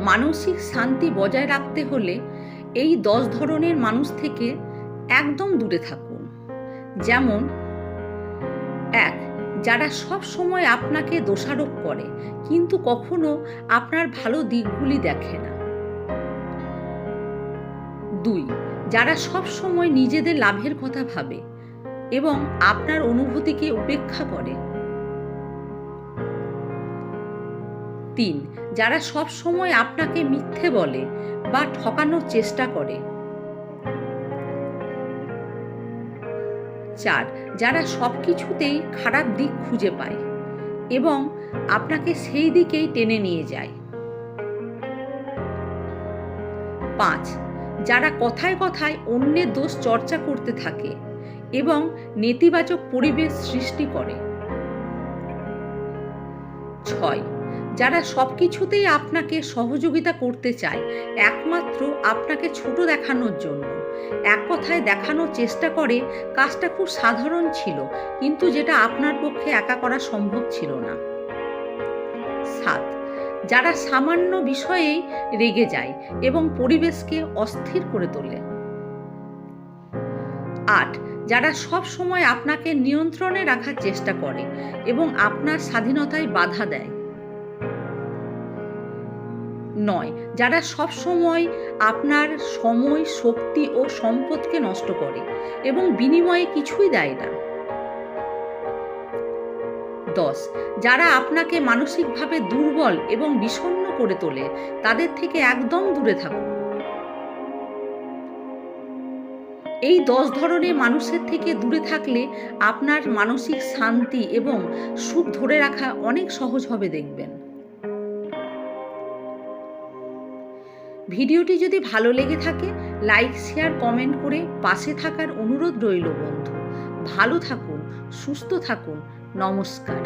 মানসিক শান্তি বজায় রাখতে হলে এই 10 ধরনের মানুষ থেকে একদম দূরে থাকুন। যেমন 1. যারা সব সময় আপনাকে দোষারোপ করে কিন্তু কখনো আপনার ভালো দিকগুলি দেখে না। 2. যারা সব সময় নিজেদের লাভের কথা ভাবে এবং আপনার অনুভূতিকে উপেক্ষা করে। 3. যারা সব সময় আপনাকে মিথ্যে বলে বা ঠকানোর চেষ্টা করে। 4. যারা সব কিছুতেই খারাপ দিক খুঁজে পায় এবং আপনাকে সেই দিকেই টেনে নিয়ে যায়। 5. যারা কথায় কথায় অন্যের দোষ চর্চা করতে থাকে এবং নেতিবাচক পরিবেশ সৃষ্টি করে। 6. যারা সব কিছুতেই আপনাকে সহযোগিতা করতে চায় একমাত্র আপনাকে ছোট দেখানোর জন্য, এক কথায় দেখানোর চেষ্টা করে কাজটা খুব সাধারণ ছিল কিন্তু যেটা আপনার পক্ষে একা করা সম্ভব ছিল না। 7. যারা সামান্য বিষয়েই রেগে যায় এবং পরিবেশকে অস্থির করে তোলে। 8. যারা সব সময় আপনাকে নিয়ন্ত্রণে রাখার চেষ্টা করে এবং আপনার স্বাধীনতায় বাধা দেয়। 9. যারা সব সময় আপনার সময়, শক্তি ও সম্পদকে নষ্ট করে এবং বিনিময়ে কিছুই দেয় না। 10. যারা আপনাকে মানসিকভাবে দুর্বল এবং বিষণ্ণ করে তোলে, তাদের থেকে একদম দূরে থাকুন। এই 10 ধরনের মানুষের থেকে দূরে থাকলে আপনার মানসিক শান্তি এবং সুখ ধরে রাখা অনেক সহজ হবে দেখবেন। ভিডিওটি যদি ভালো লেগে থাকে লাইক, শেয়ার, কমেন্ট করে পাশে থাকার অনুরোধ রইল বন্ধু। ভালো থাকুন, সুস্থ থাকুন। নমস্কার।